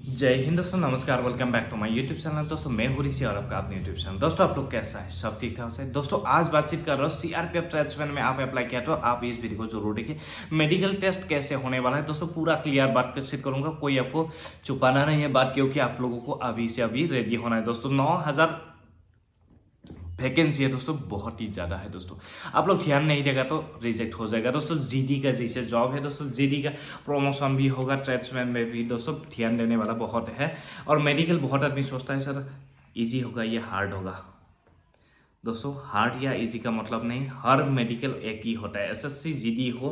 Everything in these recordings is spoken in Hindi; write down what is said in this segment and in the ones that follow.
जय हिंद दोस्तों, नमस्कार। Welcome back to my YouTube channel. दोस्तों मैं हूं ऋषि और आपका अपने यूट्यूब चैनल। दोस्तों आप लोग कैसा है? सब ठीक ठाक है? दोस्तों आज बातचीत कर रहा हूँ सीआरपीएफ ट्रेड्समैन में आप अप्लाई किया तो आप इस वीडियो को जरूर देखिए। मेडिकल टेस्ट कैसे होने वाला है दोस्तों, पूरा क्लियर बात बातचीत करूंगा। कोई आपको छुपाना नहीं है बात, क्योंकि आप लोगों को अभी से अभी रेडी होना है दोस्तों। 9,000 वैकेंसी है दोस्तों, बहुत ही ज़्यादा है दोस्तों। आप लोग ध्यान नहीं देगा तो रिजेक्ट हो जाएगा दोस्तों। जीडी का जैसे जॉब है दोस्तों, जीडी का प्रमोशन भी होगा, ट्रेड्समैन में भी दोस्तों ध्यान देने वाला बहुत है। और मेडिकल बहुत आदमी सोचता है सर इजी होगा या हार्ड होगा। दोस्तों हार्ड या इजी का मतलब नहीं, हर मेडिकल एक ही होता है। एसएससी जीडी हो,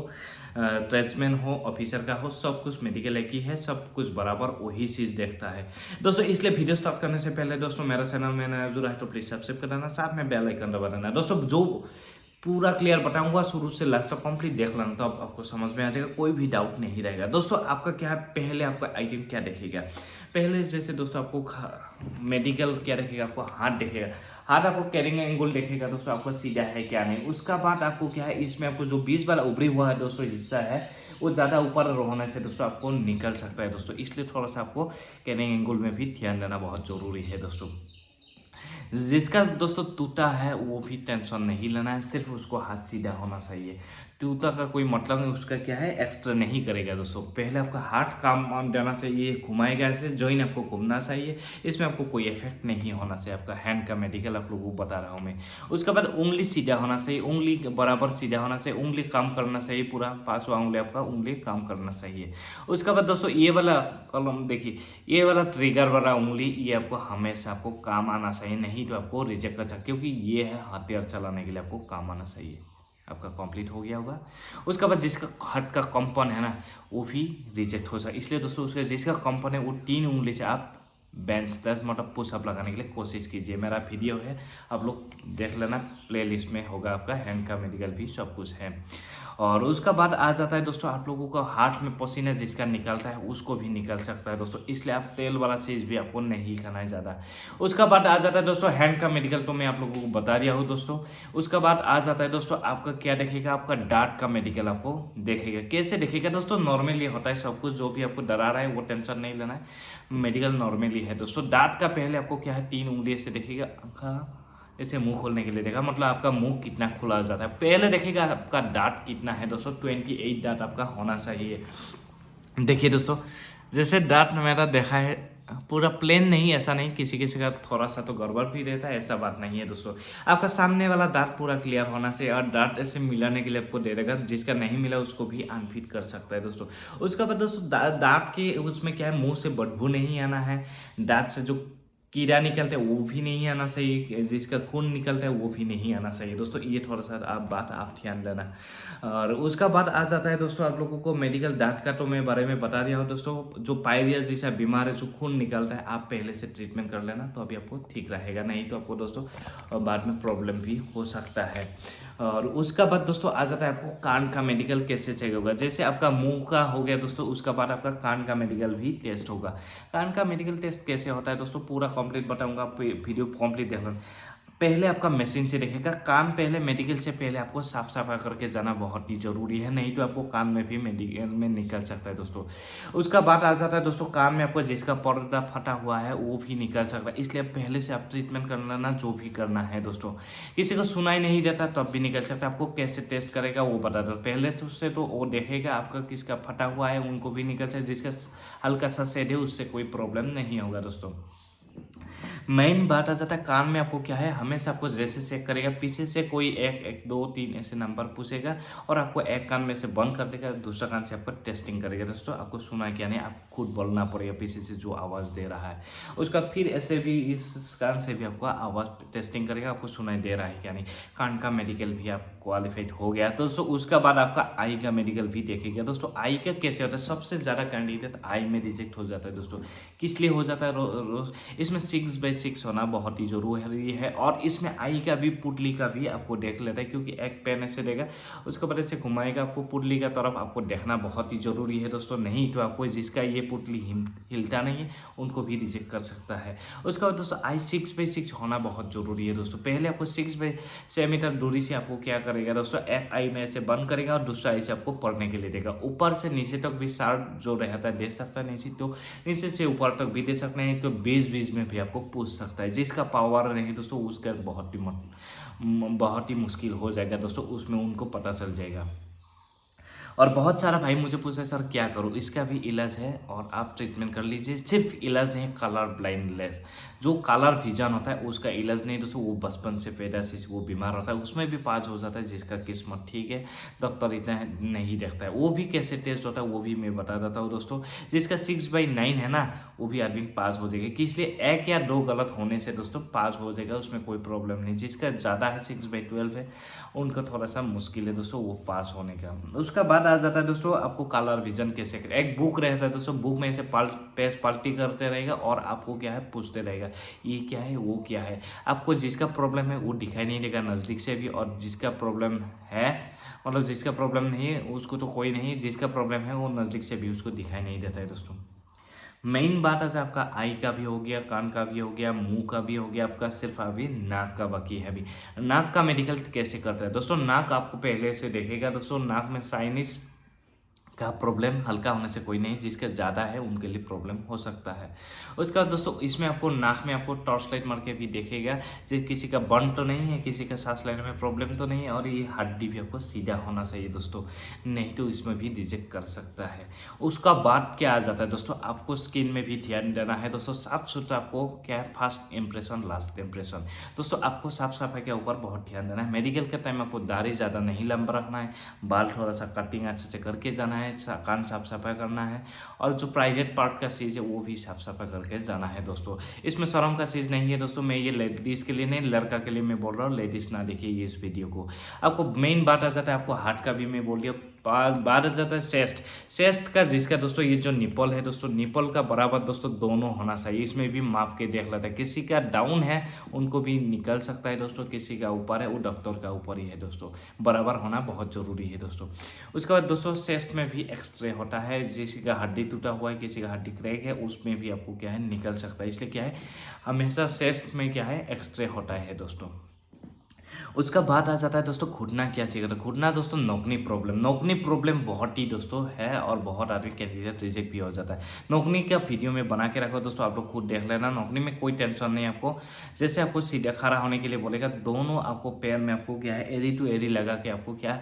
ट्रेड्समैन हो, ऑफिसर का हो, सब कुछ मेडिकल एक ही है, सब कुछ बराबर वही चीज़ देखता है दोस्तों। इसलिए वीडियो स्टार्ट करने से पहले दोस्तों मेरा चैनल में नया जुड़ा है तो प्लीज़ सब्सक्राइब कर देना, साथ में बेल आइकन दबा देना दोस्तों। जो पूरा क्लियर बताऊंगा शुरू से लास्ट तक कंप्लीट देख लेना तो आपको समझ में आ जाएगा, कोई भी डाउट नहीं रहेगा दोस्तों। आपका क्या है, पहले आपका आइटम क्या देखेगा। पहले जैसे दोस्तों आपको मेडिकल क्या देखेगा, आपको हाथ देखेगा। हाथ आपको कैरिंग एंगल देखेगा दोस्तों, आपका सीधा है क्या नहीं। उसका बाद आपको क्या है, इसमें आपको जो बीच वाला उभरी हुआ है दोस्तों हिस्सा है, वो ज़्यादा ऊपर होने से दोस्तों आपको निकल सकता है दोस्तों। इसलिए थोड़ा सा आपको कैरिंग एंगल में भी ध्यान देना बहुत ज़रूरी है दोस्तों। जिसका दोस्तों टूटा है वो भी टेंशन नहीं लेना है, सिर्फ उसको हाथ सीधा होना चाहिए। टूटा का कोई मतलब नहीं, उसका क्या है एक्स्ट्रा नहीं करेगा दोस्तों। पहले आपका हाथ काम देना चाहिए, घुमाएगा ऐसे, जॉइन आपको घूमना चाहिए, इसमें आपको कोई इफेक्ट नहीं होना चाहिए। आपका हैंड का मेडिकल आप लोगों को बता रहा हूँ मैं। उसके बाद उंगली सीधा होना चाहिए, उंगली बराबर सीधा होना चाहिए, उंगली काम करना चाहिए, पूरा पांचवा उंगली आपका उंगली काम करना चाहिए। उसके बाद दोस्तों ये वाला कलम देखिए, ये वाला ट्रिगर वाला उंगली, ये आपको हमेशा आपको काम आना चाहिए, नहीं तो आपको रिजेक्ट कर सकते, क्योंकि ये है हथियार चलाने के लिए आपको काम आना चाहिए। आपका कंप्लीट हो गया होगा। उसके बाद जिसका हाथ का कंपन है ना, वो भी रिजेक्ट हो सकता है। इसलिए दोस्तों उसका जिसका कंपन है वो 3 उंगली से आप बेंच 10 मतलब पुशअप लगाने के लिए कोशिश कीजिए। मेरा वीडियो है, आप लोग देख लेना, प्लेलिस्ट में होगा आपका, हैंड का मेडिकल भी सब कुछ है। और उसका बाद आ जाता है दोस्तों आप लोगों का हाथ में पसीना जिसका निकलता है उसको भी निकल सकता है दोस्तों, इसलिए आप तेल वाला चीज़ भी आपको नहीं खाना है ज़्यादा। उसका बाद आ जाता है दोस्तों हैंड का मेडिकल, तो मैं आप लोगों को बता दिया हूँ दोस्तों। उसका बाद आ जाता है दोस्तों आपका क्या देखेगा, आपका दांत का मेडिकल आपको देखेगा। कैसे देखेगा दोस्तों, नॉर्मली होता है सब कुछ, जो भी आपको डरा रहा है वो टेंशन नहीं लेना है, मेडिकल नॉर्मली है दोस्तों। दांत का पहले आपको क्या है, 3 उंगली से देखेगा, ऐसे मुंह खोलने के लिए देखा, मतलब आपका मुंह कितना खुला जाता है। पहले देखेगा आपका दांत कितना है दोस्तों, 28 दांत आपका होना चाहिए। देखिए दोस्तों, जैसे दांत मेरा देखा है पूरा प्लेन नहीं, ऐसा नहीं, किसी किसी का थोड़ा सा तो गड़बड़ भी रहता है, ऐसा बात नहीं है दोस्तों। आपका सामने वाला दांत पूरा क्लियर होना चाहिए, और दांत ऐसे मिलाने के लिए आपको दे देगा, जिसका नहीं मिला उसको भी अनफिट कर सकता है दोस्तों। उसके बाद दोस्तों दांत के उसमें क्या है, मुंह से बदबू नहीं आना है, दांत से जो कीड़ा निकलता है वो भी नहीं आना चाहिए, जिसका खून निकलता है वो भी नहीं आना चाहिए दोस्तों। ये थोड़ा सा आप ध्यान देना। और उसका बाद आ जाता है दोस्तों आप लोगों को मेडिकल दांत का, तो मैं बारे में बता दिया हूँ दोस्तों। जो पाइरिया जैसा बीमार है, जो खून निकलता है, आप पहले से ट्रीटमेंट कर लेना तो अभी आपको ठीक रहेगा, नहीं तो आपको दोस्तों बाद में प्रॉब्लम भी हो सकता है। और उसका बाद दोस्तों आ जाता है आपको कान का मेडिकल कैसे चेक होगा। जैसे आपका मुंह का हो गया दोस्तों, उसका बाद आपका कान का मेडिकल भी टेस्ट होगा। कान का मेडिकल टेस्ट कैसे होता है दोस्तों, पूरा कंप्लीट बताऊंगा, वीडियो कंप्लीट देख लो। पहले आपका मशीन से देखेगा कान, पहले मेडिकल से पहले आपको साफ सफाई करके जाना बहुत ही जरूरी है, नहीं तो आपको कान में भी मेडिकल में निकल सकता है दोस्तों। उसका बाद आ जाता है दोस्तों कान में आपको जिसका पर्दा फटा हुआ है वो भी निकल सकता है, इसलिए पहले से आप ट्रीटमेंट कर लेना जो भी करना है दोस्तों। किसी को सुनाई नहीं देता तब भी निकल सकता है, आपको कैसे टेस्ट करेगा वो बता दो पहले तो से, तो वो देखेगा आपका किसका फटा हुआ है, उनको भी निकल सकता है, जिसका हल्का सा सेड है उससे कोई प्रॉब्लम नहीं होगा दोस्तों। मेन बात आ जाता है कान में आपको क्या है, हमेशा आपको जैसे चेक करेगा, पीछे से कोई एक एक 2 3 ऐसे नंबर पूछेगा, और आपको एक कान में से बंद कर देगा, दूसरा कान से आपको टेस्टिंग करेगा दोस्तों। आपको सुना क्या नहीं, आप खुद बोलना पड़ेगा पीछे से जो आवाज़ दे रहा है। उसका फिर ऐसे भी इस कान से भी आपको आवाज़ टेस्टिंग करेगा, आपको सुनाई दे रहा है क्या नहीं। कान का मेडिकल भी आप क्वालिफाइड हो गया तो दोस्तों। उसका बाद आपका आई का मेडिकल भी देखेगा दोस्तों। आई का कैसे होता है, सबसे ज़्यादा कैंडिडेट आई में रिजेक्ट हो जाता है दोस्तों। किस लिए हो जाता है, इसमें 6/7 6/6 होना बहुत ही जरूरी है। और इसमें आई का भी पुतली का भी आपको देख लेता है, क्योंकि एक पेन ऐसे देगा, उसके बाद ऐसे घुमाएगा, आपको पुतली का तरफ आपको देखना बहुत ही जरूरी है दोस्तों। नहीं तो आपको जिसका ये पुतली हिलता नहीं है उनको भी रिजेक्ट कर सकता है। उसके बाद दोस्तों आई 6/6 होना बहुत जरूरी है दोस्तों। पहले आपको 6 मीटर दूरी से आपको क्या करेगा दोस्तों, एक आई में ऐसे बंद करेगा और दूसरा आई से आपको पढ़ने के लिए देगा। ऊपर से नीचे तक भी शार्ट जो रहता है दे सकता है, नीचे तो नीचे से ऊपर तक भी दे सकते हैं, तो बीच बीच में भी आपको पूछ सकता है। जिसका पावर नहीं दोस्तों उसका बहुत ही मुश्किल हो जाएगा दोस्तों, उसमें उनको पता चल जाएगा। और बहुत सारा भाई मुझे पूछा है सर क्या करूँ, इसका भी इलाज है और आप ट्रीटमेंट कर लीजिए। सिर्फ इलाज नहीं, कलर ब्लाइंडनेस जो कलर विजन होता है उसका इलाज नहीं दोस्तों, वो बचपन से पैदा से वो बीमार होता है, उसमें भी पास हो जाता है। जिसका किस्मत ठीक है, डॉक्टर इतना नहीं देखता है, वो भी कैसे टेस्ट होता है वो भी मैं बता देता हूँ दोस्तों। जिसका 6/9 है ना, वो भी आदमी पास हो जाएगा, कि इसलिए 1 या 2 गलत होने से दोस्तों पास हो जाएगा, उसमें कोई प्रॉब्लम नहीं। जिसका ज़्यादा है 6/12 है, उनका थोड़ा सा मुश्किल है दोस्तों वो पास होने का। उसका बाद आ जाता है दोस्तों आपको कलर विजन कैसे करें। एक बुक रहता है दोस्तों, बुक में ऐसे पेज पलटी करते रहेगा और आपको क्या है पूछते रहेगा ये क्या है वो क्या है। आपको जिसका प्रॉब्लम है वो दिखाई नहीं देगा नज़दीक से भी, और जिसका प्रॉब्लम है मतलब जिसका प्रॉब्लम नहीं है उसको तो कोई नहीं, जिसका प्रॉब्लम है वो नज़दीक से भी उसको दिखाई नहीं देता है दोस्तों। मेन बात है आपका आई का भी हो गया, कान का भी हो गया, मुंह का भी हो गया, आपका सिर्फ अभी नाक का बाकी है। अभी नाक का मेडिकल कैसे करता है दोस्तों, नाक आपको पहले से देखेगा दोस्तों, नाक में साइनस का प्रॉब्लम हल्का होने से कोई नहीं, जिसका ज़्यादा है उनके लिए प्रॉब्लम हो सकता है। उसके बाद दोस्तों इसमें आपको नाक में आपको टॉर्च लाइट मार के भी देखेगा, जो किसी का बर्न तो नहीं है, किसी का सांस लेने में प्रॉब्लम तो नहीं है, और ये हड्डी भी आपको सीधा होना चाहिए दोस्तों, नहीं तो इसमें भी रिजेक्ट कर सकता है। उसका बाद क्या आ जाता है दोस्तों, आपको स्किन में भी ध्यान देना है दोस्तों। साफ सुथरा आपको क्या है, फर्स्ट इंप्रेशन लास्ट इंप्रेशन दोस्तों, आपको साफ सफाई के ऊपर बहुत ध्यान देना है। मेडिकल के टाइम आपको दाढ़ी ज़्यादा नहीं लंबा रखना है, बाल थोड़ा सा कटिंग अच्छे से करके जाना है, कान साफ सफाई करना है, और जो प्राइवेट पार्ट का चीज़ है वो भी साफ सफाई करके जाना है दोस्तों। इसमें शर्म का चीज़ नहीं है दोस्तों, मैं ये लेडीज़ के लिए नहीं, लड़का के लिए मैं बोल रहा हूँ, लेडीज़ ना देखिए ये इस वीडियो को। आपको मेन बात आ जाता है, आपको हार्ट का भी मैं बोल दिया। बात आ जाता है चेस्ट का, जिसका दोस्तों ये जो निपल है दोस्तों, निपल का बराबर दोस्तों दोनों होना चाहिए। इसमें भी माप के देख लेता है, किसी का डाउन है उनको भी निकल सकता है दोस्तों, किसी का ऊपर है वो डॉक्टर का ऊपर ही है दोस्तों, बराबर होना बहुत ज़रूरी है दोस्तों। उसके बाद दोस्तों चेस्ट में भी एक्सरे होता है, किसी का हड्डी टूटा हुआ है, किसी का हड्डी क्रैक है, उसमें भी आपको क्या है निकल सकता है, इसलिए क्या है हमेशा चेस्ट में क्या है एक्सरे होता है दोस्तों। उसका बाद आ जाता है दोस्तों घुटना क्या चाहिए, तो घुटना दोस्तों नौकनी प्रॉब्लम बहुत ही दोस्तों है, और बहुत आदमी कैंडिडेट रिजेक्ट भी हो जाता है। नौकनी का वीडियो में बना के रखो दोस्तों, आप लोग खुद देख लेना। नौकनी में कोई टेंशन नहीं आपको, जैसे आपको सीधा खड़ा होने के लिए बोलेगा, दोनों आपको पैर में आपको क्या है एरी टू एरी लगा के आपको क्या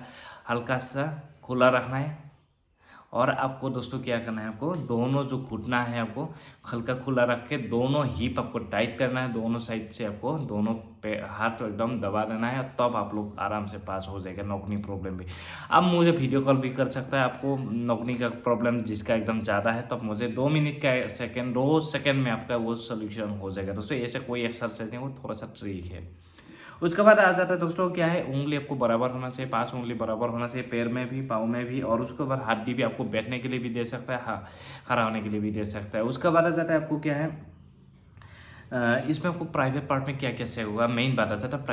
हल्का सा खुला रखना है, और आपको दोस्तों क्या करना है, आपको दोनों जो घुटना है आपको हल्का खुला रख के दोनों हिप आपको टाइट करना है, दोनों साइड से आपको दोनों पे हाथ एकदम दबा देना है, तब आप लोग आराम से पास हो जाएगा नौकनी प्रॉब्लम भी। अब मुझे वीडियो कॉल भी कर सकता है, आपको नौकनी का प्रॉब्लम जिसका एकदम ज़्यादा है, तब मुझे 2 मिनट का सेकेंड 2 सेकेंड में आपका वो सोल्यूशन हो जाएगा दोस्तों। ऐसे कोई एक्सरसाइज नहीं, वो थोड़ा सा ट्रिक है। उसके बाद आ जाता है दोस्तों क्या है, उंगली आपको बराबर होना चाहिए, 5 उंगली बराबर होना चाहिए, पैर में भी पाँव में भी, और उसके बाद हड्डी भी आपको बैठने के लिए भी दे सकता है, हाँ खड़ा होने के लिए भी दे सकता है। उसके बाद आ जाता है आपको क्या है, इसमें आपको प्राइवेट पार्ट में क्या क्या सेक होगा, मेन बात आ जाता है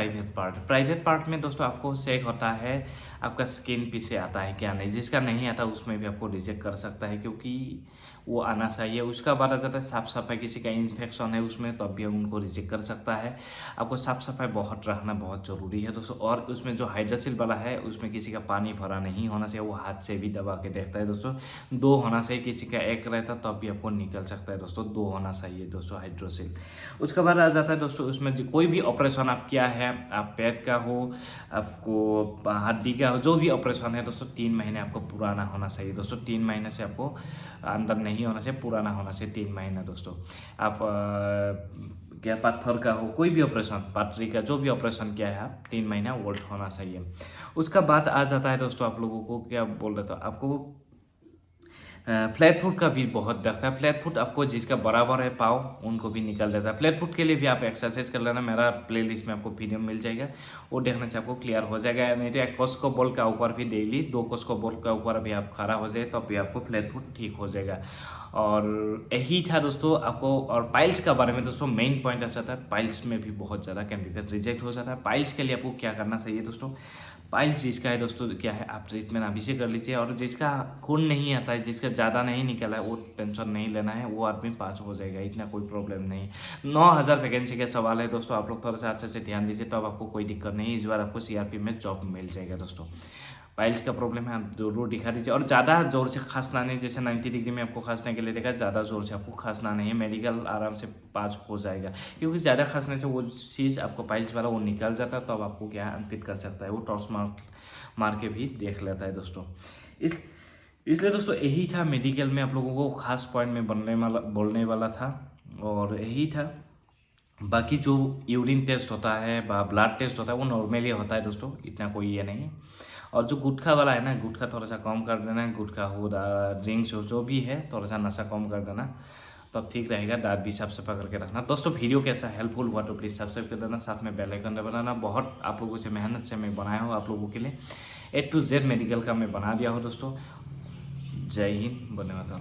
प्राइवेट पार्ट में दोस्तों आपको सेक होता है, आपका स्किन पीछे आता है क्या नहीं, जिसका नहीं आता उसमें भी आपको रिजेक्ट कर सकता है, क्योंकि वो आना चाहिए। उसका बाद आ जाता है साफ सफाई, किसी का इन्फेक्शन है उसमें तब भी उनको रिजेक्ट कर सकता है। आपको साफ सफाई बहुत रखना बहुत ज़रूरी है दोस्तों। और उसमें जो हाइड्रोसिल वाला है उसमें किसी का पानी भरा नहीं होना चाहिए, वो हाथ से भी दबा के देखता है दोस्तों। 2 होना चाहिए, किसी का 1 रहता तब भी आपको निकल सकता है दोस्तों, 2 होना चाहिए दोस्तों हाइड्रोसिल। उसके बाद आ जाता है दोस्तों उसमें जो कोई भी ऑपरेशन आप किया है, आप पेट का हो, आपको हड्डी का हो, जो भी ऑपरेशन है दोस्तों 3 महीने आपको पुराना होना चाहिए दोस्तों। 3 महीने से आपको अंदर नहीं होना चाहिए, पुराना होना चाहिए 3 महीना दोस्तों। आप क्या पत्थर का हो, कोई भी ऑपरेशन, पटरी का जो भी ऑपरेशन किया है आप 3 महीना ओल्ड होना चाहिए। उसका बाद आ जाता है दोस्तों आप लोगों को क्या बोल रहे थे आपको, फ्लैट फुट का भी बहुत दर्द है। फ्लैट फुट आपको जिसका बराबर है पाँव उनको भी निकल देता है। फ्लैट फुट के लिए भी आप एक्सरसाइज कर लेना, मेरा प्लेलिस्ट में आपको वीडियो मिल जाएगा, वो देखने से आपको क्लियर हो जाएगा। नहीं तो 1 कोस्को बॉल का ऊपर भी डेली 2 कोस्को बॉल का ऊपर भी आप खड़ा हो जाए तब भी आपको फ्लैट फुट ठीक हो जाएगा। और यही था दोस्तों आपको। और पाइल्स का बारे में दोस्तों मेन पॉइंट ऐसा था, पाइल्स में भी बहुत ज़्यादा कैंडिडेट रिजेक्ट हो जाता है। पाइल्स के लिए आपको क्या करना चाहिए दोस्तों, पाइल्स जिसका है दोस्तों क्या है, आप ट्रीटमेंट अभी से कर लीजिए। और जिसका खून नहीं आता है, जिसका ज़्यादा नहीं निकला है, वो टेंशन नहीं लेना है, वो आदमी पास हो जाएगा, इतना कोई प्रॉब्लम नहीं है। 9,000 वैकेंसी का सवाल है दोस्तों, आप लोग थोड़ा सा अच्छे से ध्यान दीजिए, तब आपको कोई दिक्कत नहीं, इस बार आपको CRP में जॉब मिल जाएगा दोस्तों। पाइल्स का प्रॉब्लम है, आप जरूर दिखा दीजिए। और ज़्यादा जोर से खांसना नहीं, जैसे 90 डिग्री में आपको खांसने के लिए देखा, ज़्यादा जोर से आपको खांसना नहीं है, मेडिकल आराम से पास हो जाएगा। क्योंकि ज़्यादा खांसने से वो चीज़ आपको पाइल्स वाला वो निकल जाता है, तो अब आपको क्या अनफिट कर सकता है, वो टॉर्च मार के भी देख लेता है दोस्तों। इसलिए दोस्तों यही था मेडिकल में आप लोगों को खास पॉइंट में बोलने वाला था, और यही था। बाकी जो यूरिन टेस्ट होता है, ब्लड टेस्ट होता है, वो नॉर्मली होता है दोस्तों, इतना कोई ये नहीं। और जो गुटखा वाला है ना, गुटखा थोड़ा सा कम कर देना, गुटखा हो ड्रिंक्स हो, जो भी है थोड़ा सा नशा कम कर देना, तब ठीक रहेगा। दांत भी साफ सफा करके रखना दोस्तों। वीडियो कैसा हेल्पफुल हुआ तो प्लीज़ सब्सक्राइब कर देना, साथ में बेल आइकन दबाना। बहुत आप लोगों से मेहनत से मैं बनाया हूँ आप लोगों के लिए, A to Z मेडिकल का मैं बना दिया हूँ दोस्तों। जय हिंद, वंदे मातरम।